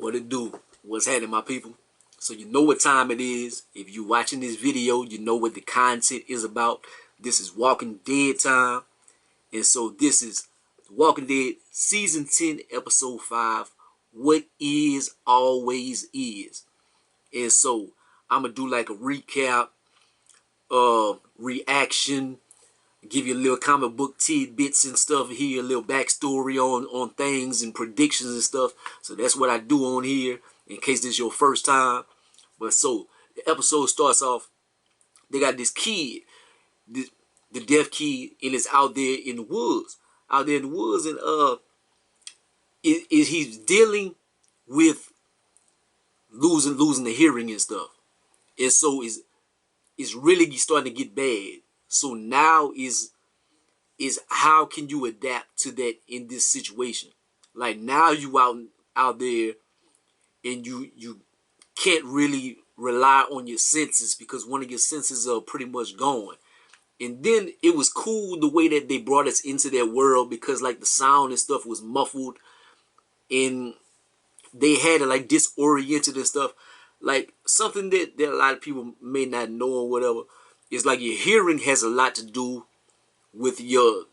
What it do? What's happening, my people? So you know what time it is. If you're watching this video, you know what the content is about. This is Walking Dead time. And so this is Walking Dead Season 10, Episode 5. What is always is. And so I'm going to do like a recap, reaction, give you a little comic book tidbits and stuff here, a little backstory on things and predictions and stuff. So that's what I do on here in case this is your first time. But so the episode starts off, they got this kid, the deaf kid, and it's out there in the woods. Out there in the woods, and he's dealing with losing the hearing and stuff. And so it's really starting to get bad. So now is how can you adapt to that in this situation? Like now you out there and you can't really rely on your senses because one of your senses are pretty much gone. And then it was cool the way that they brought us into their world because like the sound and stuff was muffled and they had it like disoriented and stuff. Like something that a lot of people may not know or whatever is like your hearing has a lot to do with your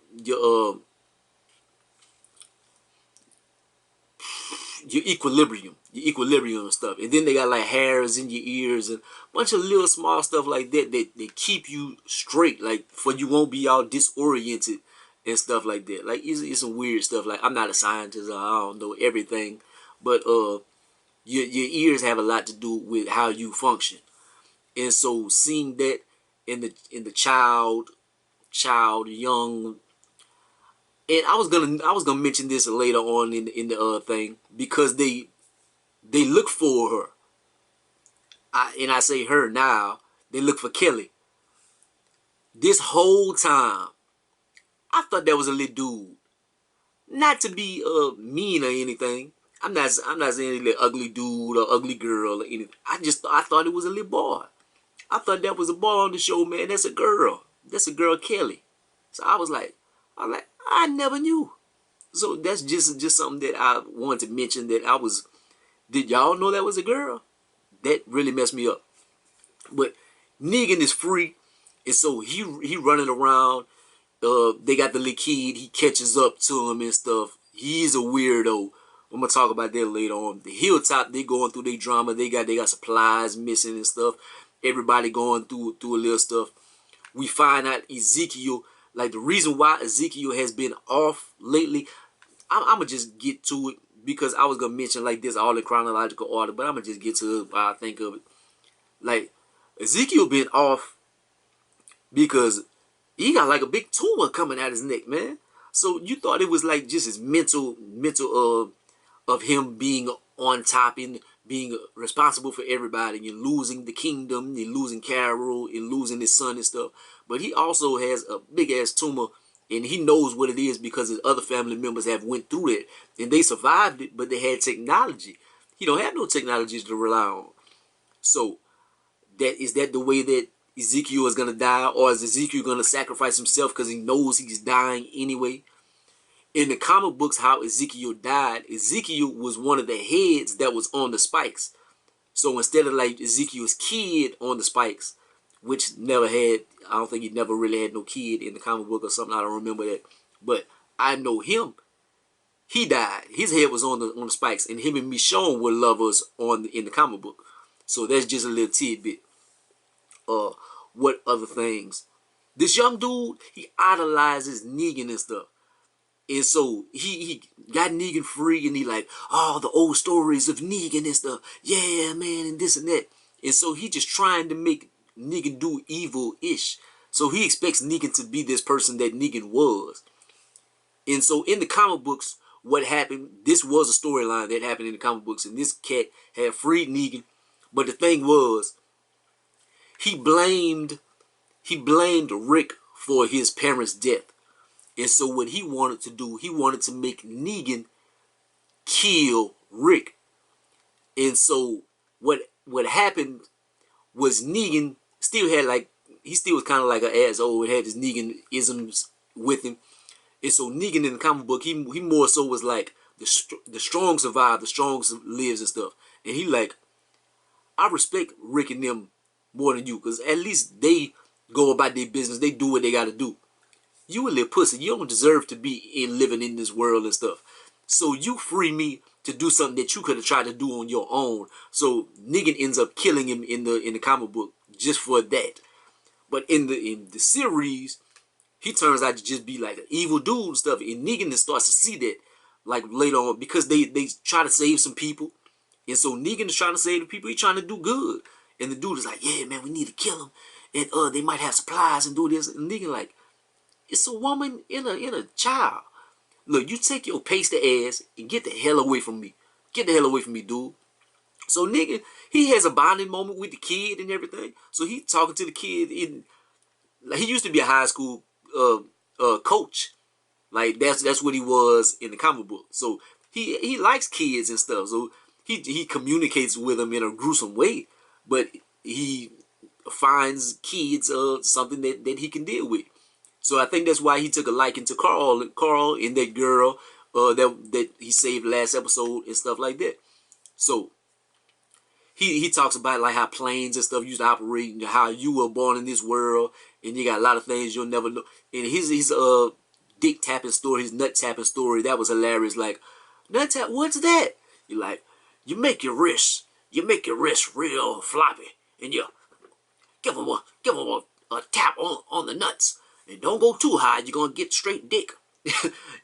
equilibrium and stuff. And then they got like hairs in your ears and a bunch of little small stuff like that that keep you straight, like for you won't be all disoriented and stuff like that. Like it's some weird stuff. Like I'm not a scientist, I don't know everything, but your ears have a lot to do with how you function. And so seeing that in the child young, and I was gonna mention this later on in the thing because they look for her. And I say her now. They look for Kelly. This whole time, I thought that was a little dude. Not to be mean or anything. I'm not saying a ugly dude or ugly girl or anything. I thought it was a little boy. I thought that was a boy on the show, man. That's a girl. That's a girl, Kelly. So I was like, I never knew. So that's just something that I wanted to mention. Did y'all know that was a girl? That really messed me up. But Negan is free, and so he running around. They got the little kid. He catches up to him and stuff. He's a weirdo. I'm gonna talk about that later on. The Hilltop, they going through their drama. They got supplies missing and stuff. Everybody going through a little stuff. We find out Ezekiel, like the reason why Ezekiel has been off lately. I'm gonna just get to it because I was gonna mention like this all in chronological order, but I'm gonna just get to it while I think of it. Like Ezekiel been off because he got like a big tumor coming out his neck, man. So you thought it was like just his mental of him being on top and being responsible for everybody and losing the kingdom and losing Carol and losing his son and stuff. But he also has a big ass tumor and he knows what it is because his other family members have went through it and they survived it, but they had technology. He don't have no technologies to rely on. So is that the way that Ezekiel is gonna die, or is Ezekiel gonna sacrifice himself because he knows he's dying anyway? In the comic books, how Ezekiel died, Ezekiel was one of the heads that was on the spikes. So instead of like Ezekiel's kid on the spikes, which never had, I don't think he never really had no kid in the comic book or something, I don't remember that. But I know him, he died. His head was on the spikes, and him and Michonne were lovers in the comic book. So that's just a little tidbit. What other things? This young dude, he idolizes Negan and stuff. And so he got Negan free and he like, oh, the old stories of Negan and stuff. Yeah, man, and this and that. And so he just trying to make Negan do evil-ish. So he expects Negan to be this person that Negan was. And so in the comic books, what happened, this was a storyline that happened in the comic books. And this cat had freed Negan. But the thing was, he blamed Rick for his parents' death. And so what he wanted to do, he wanted to make Negan kill Rick. And so what happened was Negan still had like, he still was kind of like an asshole. It had his Negan-isms with him. And so Negan in the comic book, he more so was like the strong survive, the strong lives and stuff. And he like, I respect Rick and them more than you, because at least they go about their business. They do what they got to do. You a little pussy. You don't deserve to be living in this world and stuff. So you free me to do something that you could have tried to do on your own. So Negan ends up killing him in the comic book just for that. But in the series, he turns out to just be like an evil dude and stuff. And Negan starts to see that like later on, because they try to save some people. And so Negan is trying to save the people. He's trying to do good. And the dude is like, yeah, man, we need to kill him. And they might have supplies and do this. And Negan like, it's a woman in a child. Look, you take your pasty ass and get the hell away from me. Get the hell away from me, dude. So Negan, he has a bonding moment with the kid and everything. So he talking to the kid. Like, he used to be a high school coach. Like that's what he was in the comic book. So he likes kids and stuff. So he communicates with them in a gruesome way, but he finds kids something that he can deal with. So I think that's why he took a liking to Carl and that girl that he saved last episode and stuff like that. So he talks about like how planes and stuff used to operate and how you were born in this world and you got a lot of things you'll never know. And his dick tapping story, his nut tapping story, that was hilarious. Like, nut tap, what's that? You're like, you make your wrist real floppy, and you give him a tap on the nuts, and don't go too high. You're gonna get straight dick.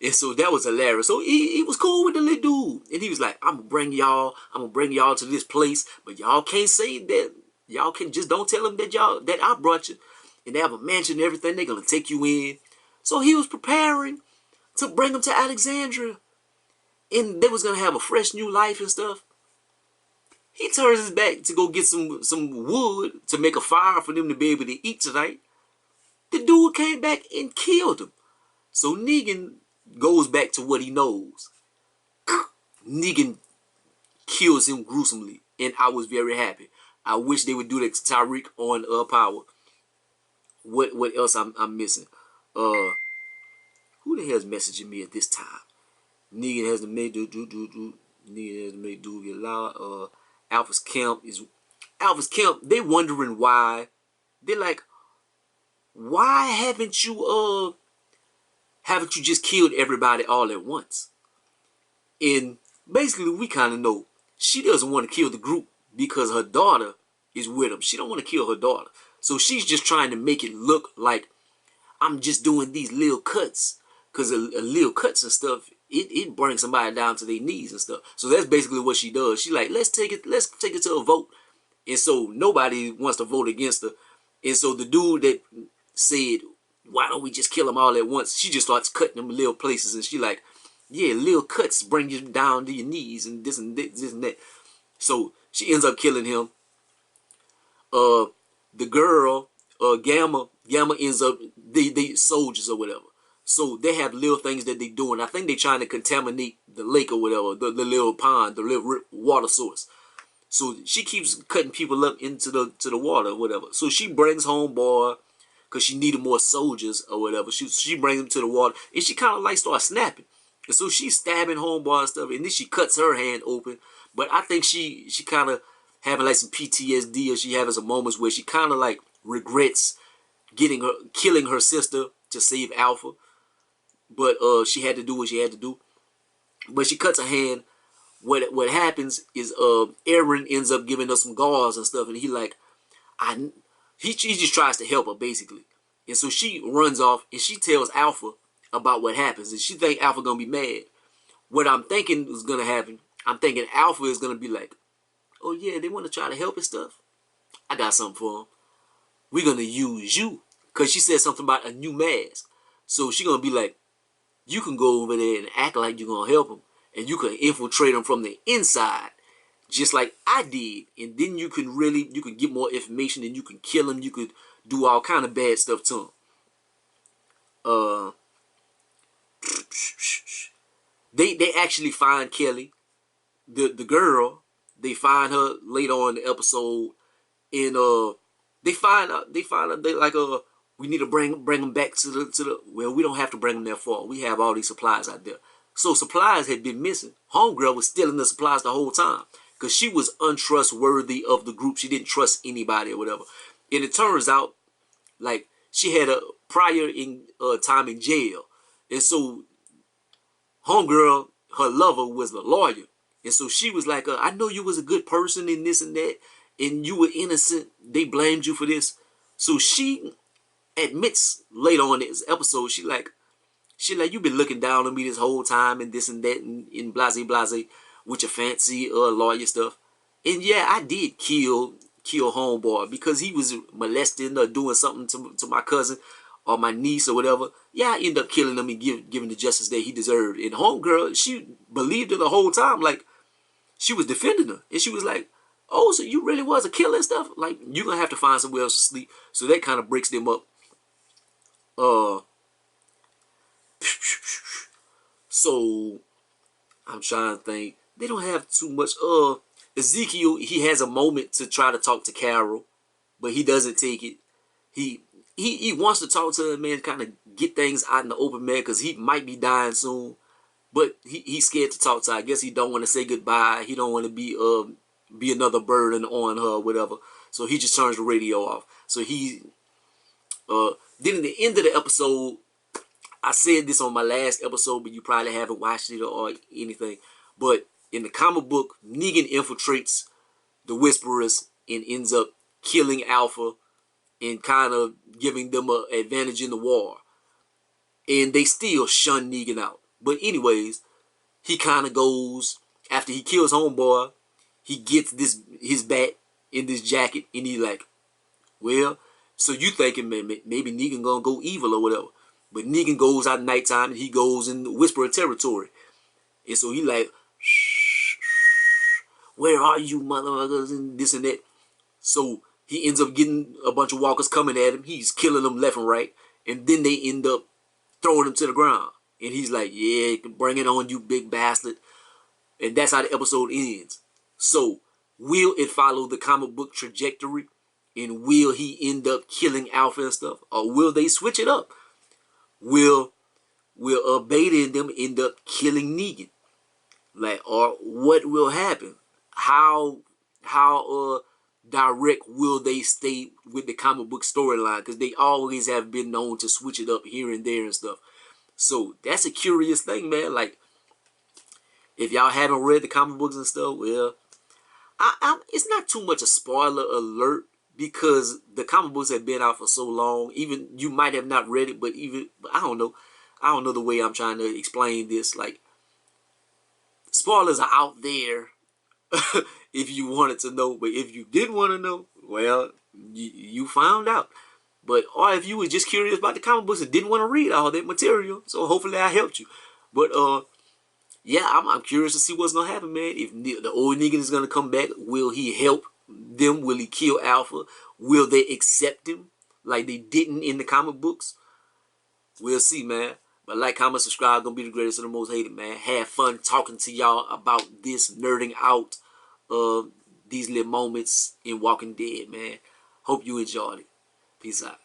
And so that was hilarious. So he was cool with the little dude, and he was like, I'm gonna bring y'all to this place, but y'all can't say that. Y'all can just don't tell them that I brought you, and they have a mansion and everything. They're gonna take you in. So he was preparing to bring them to Alexandria, and they was gonna have a fresh new life and stuff. He turns his back to go get some wood to make a fire for them to be able to eat tonight. The dude came back and killed him. So Negan goes back to what he knows. Negan kills him gruesomely, and I was very happy. I wish they would do that to Tyreek on Power. What else I'm missing? Who the hell's messaging me at this time? Negan has to make Negan has to make dude get loud. Alpha's Camp. They wondering why. They're like, why haven't you just killed everybody all at once? And basically we kind of know she doesn't want to kill the group because her daughter is with him. She don't want to kill her daughter. So she's just trying to make it look like I'm just doing these little cuts. Because a little cuts and stuff, it brings somebody down to their knees and stuff. So that's basically what she does. She like, let's take it to a vote. And so nobody wants to vote against her. And so the dude that said, why don't we just kill them all at once? She just starts cutting them little places. And she like, yeah, little cuts bring you down to your knees and this and that. So she ends up killing him. The girl, Gamma ends up, they soldiers or whatever. So they have little things that they do, and I think they're trying to contaminate the lake or whatever, the little pond, the little water source. So she keeps cutting people up into the water or whatever. So she brings homeboy, because she needed more soldiers or whatever. She brings them to the water, and she kind of like starts snapping. And so she's stabbing homeboy and stuff, and then she cuts her hand open. But I think she kind of having like some PTSD, or she having some moments where she kind of like regrets killing her sister to save Alpha. But she had to do what she had to do. But she cuts her hand. What happens is Aaron ends up giving her some gauze and stuff, and he just tries to help her basically. And so she runs off and she tells Alpha about what happens, and she think Alpha gonna be mad. What I'm thinking is gonna happen, I'm thinking Alpha is gonna be like, oh yeah, they want to try to help and stuff. I got something for them. We're gonna use you, because she said something about a new mask. So she gonna be like, you can go over there and act like you're going to help them. And you can infiltrate them from the inside. Just like I did. And then you can get more information and you can kill them. You could do all kind of bad stuff to them. They actually find Kelly. The girl. They find her later on in the episode. And they find out they like we need to bring them back to the well, we don't have to bring them that far. We have all these supplies out there. So supplies had been missing. Homegirl was stealing the supplies the whole time because she was untrustworthy of the group. She didn't trust anybody or whatever. And it turns out, like, she had a prior time in jail. And so homegirl, her lover, was the lawyer. And so she was like, I know you was a good person in this and that, and you were innocent. They blamed you for this. So she admits later on in this episode, she like, you been looking down on me this whole time and this and that and blase blase with your fancy lawyer stuff. And yeah, I did kill homeboy because he was molesting or doing something to my cousin or my niece or whatever. Yeah, I ended up killing him and giving the justice that he deserved. And homegirl, she believed her the whole time, like she was defending her. And she was like, oh, so you really was a killer and stuff? Like, you're gonna have to find somewhere else to sleep. So that kind of breaks them up. So I'm trying to think. They don't have too much. Ezekiel, he has a moment to try to talk to Carol, but he doesn't take it. He wants to talk to her, man, kind of get things out in the open, man, because he might be dying soon. But he's scared to talk to her. I guess he don't want to say goodbye. He don't want to be another burden on her or whatever. So he just turns the radio off. So then at the end of the episode, I said this on my last episode, but you probably haven't watched it or anything. But in the comic book, Negan infiltrates the Whisperers and ends up killing Alpha and kind of giving them an advantage in the war. And they still shun Negan out. But anyways, he kind of goes, after he kills homeboy, he gets his bat in this jacket, and he like, well, so you thinking, man, maybe Negan gonna go evil or whatever. But Negan goes out at nighttime and he goes in the Whisperer territory. And so he like, where are you, motherfuckers, and this and that. So he ends up getting a bunch of walkers coming at him. He's killing them left and right. And then they end up throwing him to the ground. And he's like, yeah, bring it on, you big bastard. And that's how the episode ends. So will it follow the comic book trajectory? And will he end up killing Alpha and stuff? Or will they switch it up? Will Beta and them end up killing Negan? Like, or what will happen? How direct will they stay with the comic book storyline? Because they always have been known to switch it up here and there and stuff. So that's a curious thing, man. Like, if y'all haven't read the comic books and stuff, well, it's not too much a spoiler alert because the comic books have been out for so long. Even you might have not read it, but I don't know. I don't know the way I'm trying to explain this. Like, spoilers are out there if you wanted to know. But if you didn't want to know, well, you found out. But or if you were just curious about the comic books and didn't want to read all that material, so hopefully I helped you. But yeah, I'm curious to see what's gonna happen, man. If the old Negan is gonna come back, will he help them? Will he kill Alpha? Will they accept him like they didn't in the comic books? We'll see, man. But like, comment, subscribe. Gonna be the greatest and the most hated, man. Have fun talking to y'all about this, nerding out these little moments in Walking Dead, man. Hope you enjoyed it. Peace out.